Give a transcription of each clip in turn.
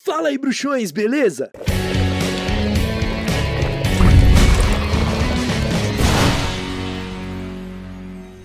Fala aí, bruxões, beleza?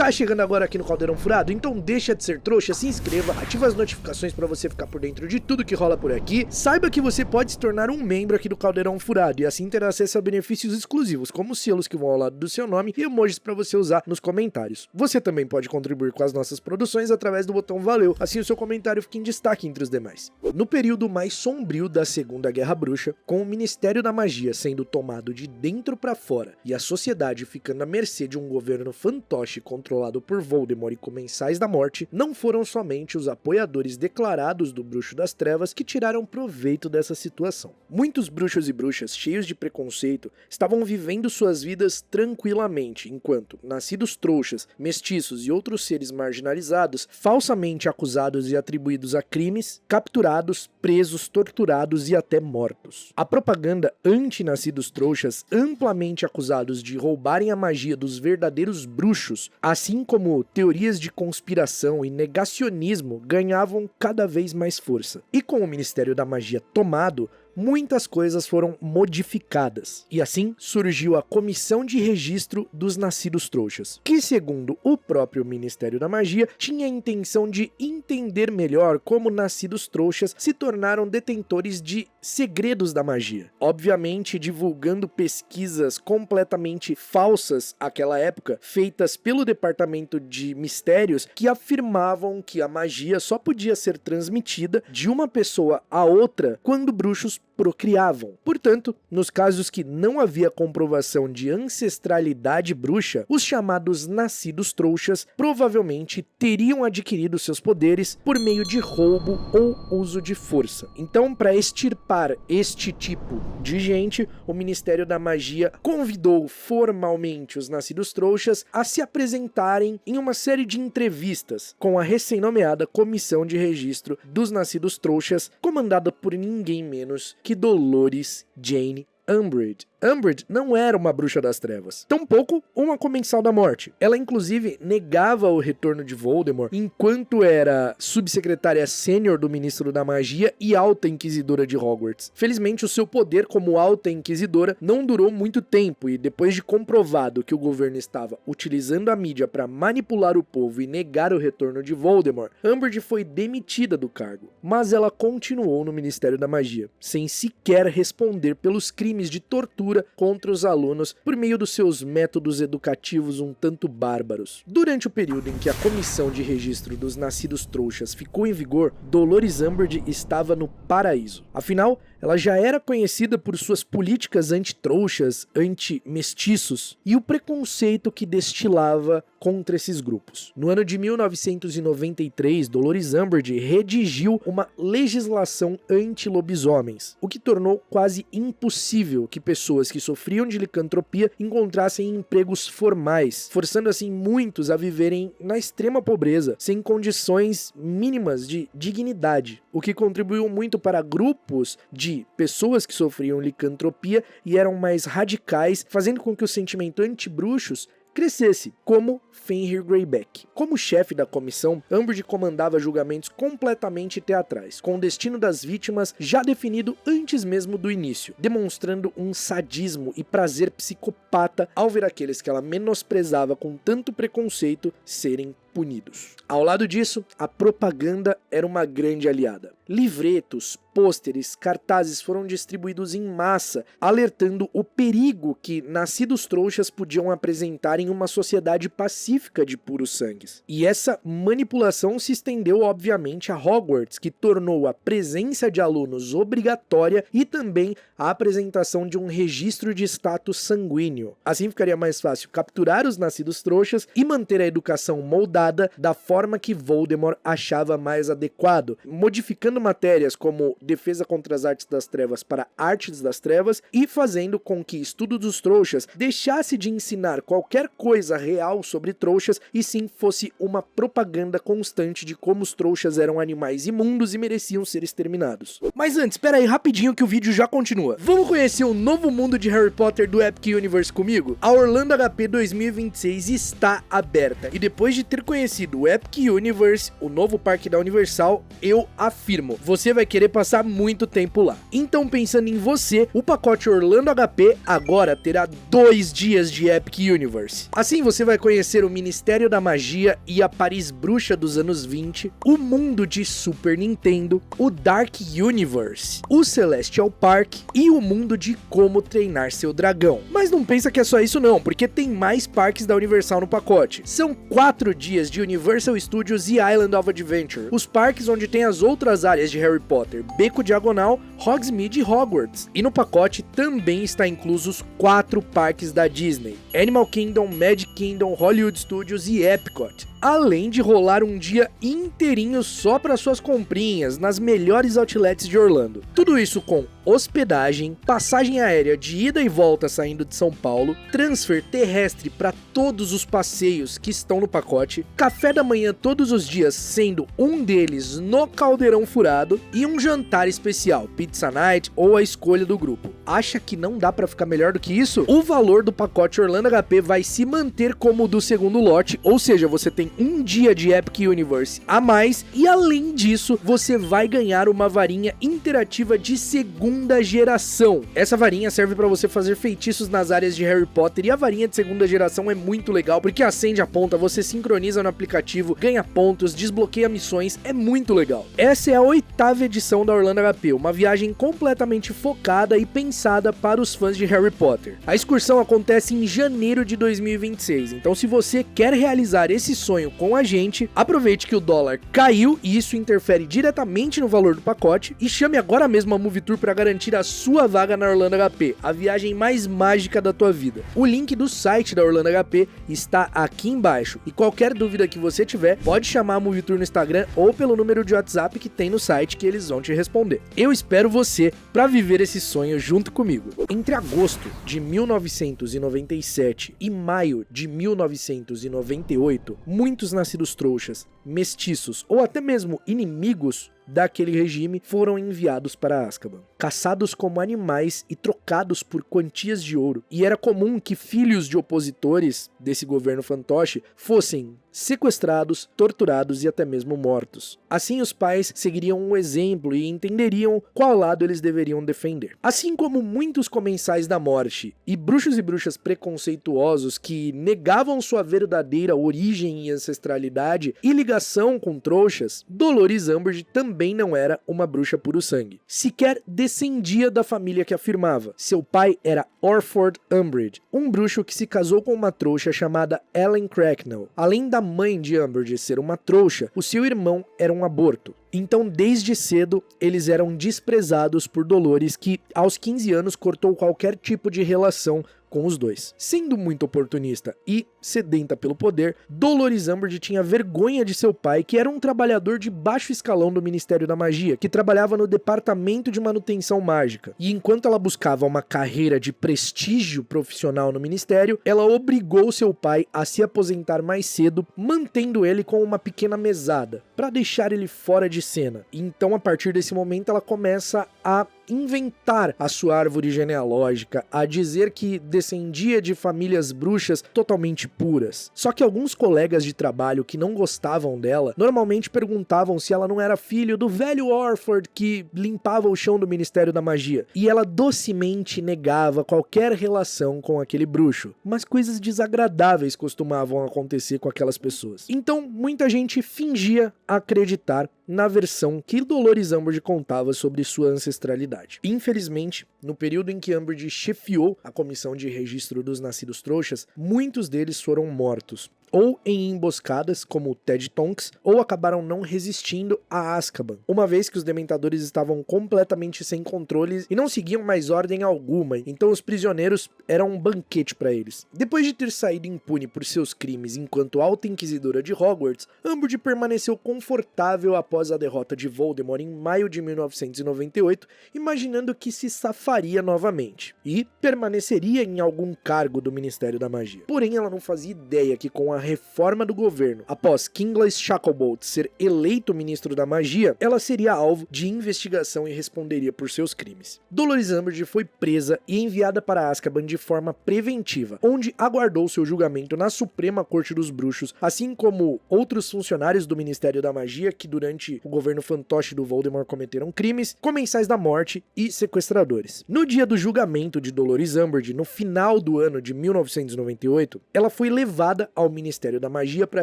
Tá chegando agora aqui no Caldeirão Furado? Então deixa de ser trouxa, se inscreva, ativa as notificações pra você ficar por dentro de tudo que rola por aqui. Saiba que você pode se tornar um membro aqui do Caldeirão Furado e assim ter acesso a benefícios exclusivos, como selos que vão ao lado do seu nome e emojis pra você usar nos comentários. Você também pode contribuir com as nossas produções através do botão Valeu, assim o seu comentário fica em destaque entre os demais. No período mais sombrio da Segunda Guerra Bruxa, com o Ministério da Magia sendo tomado de dentro pra fora e a sociedade ficando à mercê de um governo fantoche controlado por Voldemort e Comensais da Morte, não foram somente os apoiadores declarados do Bruxo das Trevas que tiraram proveito dessa situação. Muitos bruxos e bruxas cheios de preconceito estavam vivendo suas vidas tranquilamente, enquanto nascidos trouxas, mestiços e outros seres marginalizados, falsamente acusados e atribuídos a crimes, capturados, presos, torturados e até mortos. A propaganda anti-nascidos trouxas, amplamente acusados de roubarem a magia dos verdadeiros bruxos, assim como teorias de conspiração e negacionismo, ganhavam cada vez mais força. E com o Ministério da Magia tomado, muitas coisas foram modificadas, e assim surgiu a Comissão de Registro dos Nascidos Trouxas, que, segundo o próprio Ministério da Magia, tinha a intenção de entender melhor como nascidos trouxas se tornaram detentores de segredos da magia. Obviamente, divulgando pesquisas completamente falsas àquela época, feitas pelo Departamento de Mistérios, que afirmavam que a magia só podia ser transmitida de uma pessoa a outra quando bruxos procriavam. Portanto, nos casos que não havia comprovação de ancestralidade bruxa, os chamados nascidos trouxas provavelmente teriam adquirido seus poderes por meio de roubo ou uso de força. Então, para extirpar este tipo de gente, o Ministério da Magia convidou formalmente os nascidos trouxas a se apresentarem em uma série de entrevistas com a recém-nomeada Comissão de Registro dos Nascidos Trouxas, comandada por ninguém menos que Dolores Jane Umbridge. Umbridge não era uma bruxa das trevas, tampouco uma comensal da morte. Ela inclusive negava o retorno de Voldemort enquanto era subsecretária sênior do Ministro da Magia e alta inquisidora de Hogwarts. Felizmente, o seu poder como alta inquisidora não durou muito tempo e depois de comprovado que o governo estava utilizando a mídia para manipular o povo e negar o retorno de Voldemort, Umbridge foi demitida do cargo, mas ela continuou no Ministério da Magia, sem sequer responder pelos crimes de tortura contra os alunos por meio dos seus métodos educativos um tanto bárbaros. Durante o período em que a Comissão de Registro dos Nascidos Trouxas ficou em vigor, Dolores Umbridge estava no paraíso. Afinal, ela já era conhecida por suas políticas anti-trouxas, anti-mestiços e o preconceito que destilava contra esses grupos. No ano de 1993, Dolores Umbridge redigiu uma legislação anti-lobisomens, o que tornou quase impossível que pessoas que sofriam de licantropia encontrassem empregos formais, forçando assim muitos a viverem na extrema pobreza, sem condições mínimas de dignidade, o que contribuiu muito para grupos de pessoas que sofriam licantropia e eram mais radicais, fazendo com que o sentimento anti-bruxos crescesse, como Fenrir Greyback. Como chefe da comissão, Umbridge comandava julgamentos completamente teatrais, com o destino das vítimas já definido antes mesmo do início, demonstrando um sadismo e prazer psicopata ao ver aqueles que ela menosprezava com tanto preconceito serem punidos. Ao lado disso, a propaganda era uma grande aliada. Livretos, pôsteres, cartazes foram distribuídos em massa, alertando o perigo que nascidos trouxas podiam apresentar em uma sociedade pacífica de puros sangues. E essa manipulação se estendeu obviamente a Hogwarts, que tornou a presença de alunos obrigatória e também a apresentação de um registro de status sanguíneo. Assim ficaria mais fácil capturar os nascidos trouxas e manter a educação moldada da forma que Voldemort achava mais adequado, modificando matérias como defesa contra as artes das trevas para artes das trevas e fazendo com que estudo dos trouxas deixasse de ensinar qualquer coisa real sobre trouxas e sim fosse uma propaganda constante de como os trouxas eram animais imundos e mereciam ser exterminados. Mas antes, espera aí rapidinho que o vídeo já continua. Vamos conhecer o novo mundo de Harry Potter do Epic Universe comigo? A Orlando HP 2026 está aberta e depois de ter conhecido Epic Universe, o novo parque da Universal, eu afirmo, você vai querer passar muito tempo lá. Então, pensando em você, o pacote Orlando HP agora terá 2 dias de Epic Universe. Assim você vai conhecer o Ministério da Magia e a Paris Bruxa dos anos 20, o mundo de Super Nintendo, o Dark Universe, o Celestial Park e o mundo de como treinar seu dragão. Mas não pensa que é só isso não, porque tem mais parques da Universal no pacote. São 4 dias de Universal Studios e Island of Adventure, os parques onde tem as outras áreas de Harry Potter, Beco Diagonal, Hogsmeade e Hogwarts. E no pacote também está inclusos 4 parques da Disney, Animal Kingdom, Magic Kingdom, Hollywood Studios e Epcot. Além de rolar um dia inteirinho só para suas comprinhas nas melhores outlets de Orlando. Tudo isso com hospedagem, passagem aérea de ida e volta saindo de São Paulo, transfer terrestre para todos os passeios que estão no pacote, café da manhã todos os dias, sendo um deles no Caldeirão Furado, e um jantar especial, Pizza Night ou a escolha do grupo. Acha que não dá para ficar melhor do que isso? O valor do pacote Orlando HP vai se manter como o do segundo lote, ou seja, você tem um dia de Epic Universe a mais, e além disso, você vai ganhar uma varinha interativa de segunda geração. Essa varinha serve para você fazer feitiços nas áreas de Harry Potter, e a varinha de segunda geração é muito legal, porque acende a ponta, você sincroniza no aplicativo, ganha pontos, desbloqueia missões, é muito legal. Essa é a 8ª edição da Orlando HP, uma viagem completamente focada e pensada para os fãs de Harry Potter. A excursão acontece em janeiro de 2026, então se você quer realizar esse sonho com a gente, aproveite que o dólar caiu e isso interfere diretamente no valor do pacote, e chame agora mesmo a Movitour para garantir a sua vaga na Orlando HP, a viagem mais mágica da tua vida. O link do site da Orlando HP está aqui embaixo, e qualquer dúvida que você tiver, pode chamar a Movitour no Instagram ou pelo número de WhatsApp que tem no site que eles vão te responder. Eu espero você para viver esse sonho junto comigo. Entre agosto de 1997 e maio de 1998, muitos nascidos trouxas, mestiços ou até mesmo inimigos daquele regime foram enviados para Azkaban, caçados como animais e trocados por quantias de ouro. E era comum que filhos de opositores desse governo fantoche fossem sequestrados, torturados e até mesmo mortos. Assim, os pais seguiriam um exemplo e entenderiam qual lado eles deveriam defender. Assim como muitos comensais da morte e bruxos e bruxas preconceituosos que negavam sua verdadeira origem e ancestralidade e ligação com trouxas, Dolores Umbridge também não era uma bruxa puro sangue. Sequer descendia da família que afirmava. Seu pai era Orford Umbridge, um bruxo que se casou com uma trouxa chamada Ellen Cracknell. Além da mãe de Umbridge ser uma trouxa, o seu irmão era um aborto. Então, desde cedo, eles eram desprezados por Dolores, que aos 15 anos cortou qualquer tipo de relação com os dois. Sendo muito oportunista e sedenta pelo poder, Dolores Umbridge tinha vergonha de seu pai, que era um trabalhador de baixo escalão do Ministério da Magia, que trabalhava no Departamento de Manutenção Mágica. E enquanto ela buscava uma carreira de prestígio profissional no Ministério, ela obrigou seu pai a se aposentar mais cedo, mantendo ele com uma pequena mesada, para deixar ele fora de cena. E então, a partir desse momento, ela começa a inventar a sua árvore genealógica, a dizer que descendia de famílias bruxas totalmente puras. Só que alguns colegas de trabalho que não gostavam dela normalmente perguntavam se ela não era filho do velho Orford que limpava o chão do Ministério da Magia, e ela docemente negava qualquer relação com aquele bruxo, mas coisas desagradáveis costumavam acontecer com aquelas pessoas. Então muita gente fingia acreditar na versão que Dolores Umbridge contava sobre sua ancestralidade. Infelizmente, no período em que Umbridge chefiou a comissão de registro dos nascidos trouxas, muitos deles foram mortos, ou em emboscadas, como o Ted Tonks, ou acabaram não resistindo a Azkaban, uma vez que os dementadores estavam completamente sem controle e não seguiam mais ordem alguma, então os prisioneiros eram um banquete para eles. Depois de ter saído impune por seus crimes enquanto Alta Inquisidora de Hogwarts, Umbridge permaneceu confortável após a derrota de Voldemort em maio de 1998, imaginando que se safaria novamente, e permaneceria em algum cargo do Ministério da Magia. Porém, ela não fazia ideia que com a reforma do governo após Kingsley Shacklebolt ser eleito ministro da magia, ela seria alvo de investigação e responderia por seus crimes. Dolores Umbridge foi presa e enviada para Azkaban de forma preventiva, onde aguardou seu julgamento na Suprema Corte dos Bruxos, assim como outros funcionários do Ministério da Magia que durante o governo fantoche do Voldemort cometeram crimes, comensais da morte e sequestradores. No dia do julgamento de Dolores Umbridge, no final do ano de 1998, ela foi levada ao Ministério da Magia para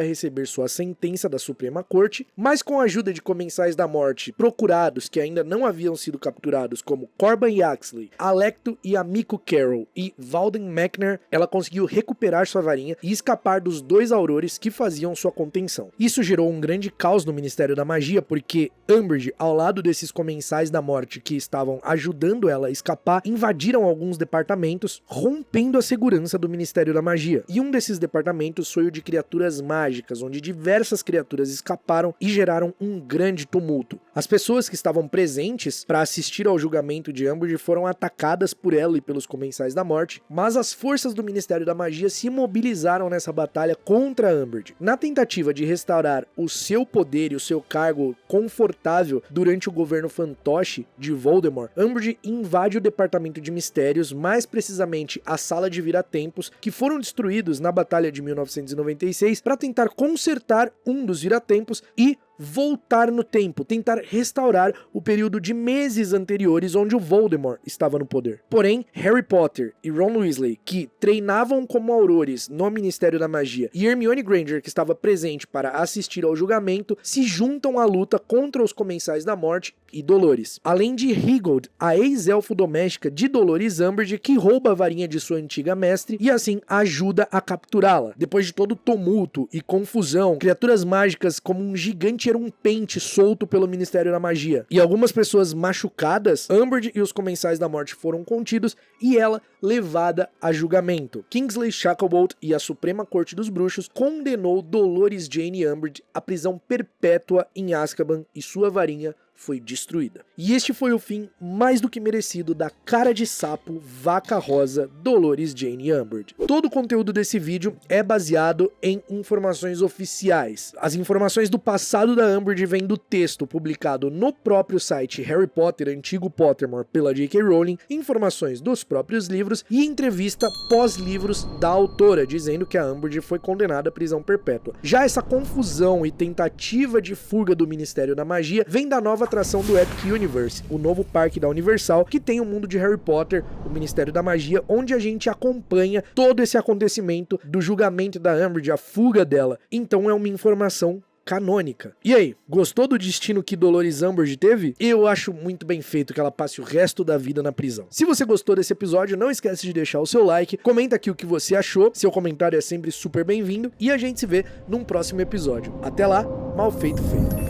receber sua sentença da Suprema Corte, mas com a ajuda de comensais da morte procurados que ainda não haviam sido capturados, como Corban Yaxley, Alecto e Amico Carroll e Walden Mechner, ela conseguiu recuperar sua varinha e escapar dos 2 aurores que faziam sua contenção. Isso gerou um grande caos no Ministério da Magia, porque Umbridge, ao lado desses comensais da morte que estavam ajudando ela a escapar, invadiram alguns departamentos, rompendo a segurança do Ministério da Magia. E um desses departamentos foi o de criaturas mágicas, onde diversas criaturas escaparam e geraram um grande tumulto. As pessoas que estavam presentes para assistir ao julgamento de Umbridge foram atacadas por ela e pelos comensais da morte, mas as forças do Ministério da Magia se mobilizaram nessa batalha contra Umbridge. Na tentativa de restaurar o seu poder e o seu cargo confortável durante o governo fantoche de Voldemort, Umbridge invade o Departamento de Mistérios, mais precisamente a Sala de Viratempos, que foram destruídos na Batalha de 1996, para tentar consertar um dos Viratempos e voltar no tempo, tentar restaurar o período de meses anteriores onde o Voldemort estava no poder. Porém, Harry Potter e Ron Weasley, que treinavam como aurores no Ministério da Magia, e Hermione Granger, que estava presente para assistir ao julgamento, se juntam à luta contra os Comensais da Morte e Dolores. Além de Higgold, a ex-elfo doméstica de Dolores Umbridge, que rouba a varinha de sua antiga mestre e assim ajuda a capturá-la. Depois de todo o tumulto e confusão, criaturas mágicas como um gigante erumpente solto pelo Ministério da Magia e algumas pessoas machucadas, Umbridge e os Comensais da Morte foram contidos e ela levada a julgamento. Kingsley Shacklebolt e a Suprema Corte dos Bruxos condenou Dolores Jane Umbridge à prisão perpétua em Azkaban e sua varinha foi destruída. E este foi o fim mais do que merecido da cara de sapo, vaca rosa, Dolores Jane Umbridge. Todo o conteúdo desse vídeo é baseado em informações oficiais. As informações do passado da Umbridge vêm do texto publicado no próprio site Harry Potter, Antigo Pottermore, pela J.K. Rowling, informações dos próprios livros e entrevista pós-livros da autora, dizendo que a Umbridge foi condenada à prisão perpétua. Já essa confusão e tentativa de fuga do Ministério da Magia vem da nova atração do Epic Universe, o novo parque da Universal, que tem o mundo de Harry Potter, o Ministério da Magia, onde a gente acompanha todo esse acontecimento do julgamento da Umbridge, a fuga dela. Então é uma informação canônica. E aí, gostou do destino que Dolores Umbridge teve? Eu acho muito bem feito que ela passe o resto da vida na prisão. Se você gostou desse episódio, não esquece de deixar o seu like, comenta aqui o que você achou, seu comentário é sempre super bem-vindo, e a gente se vê num próximo episódio. Até lá, mal feito feito.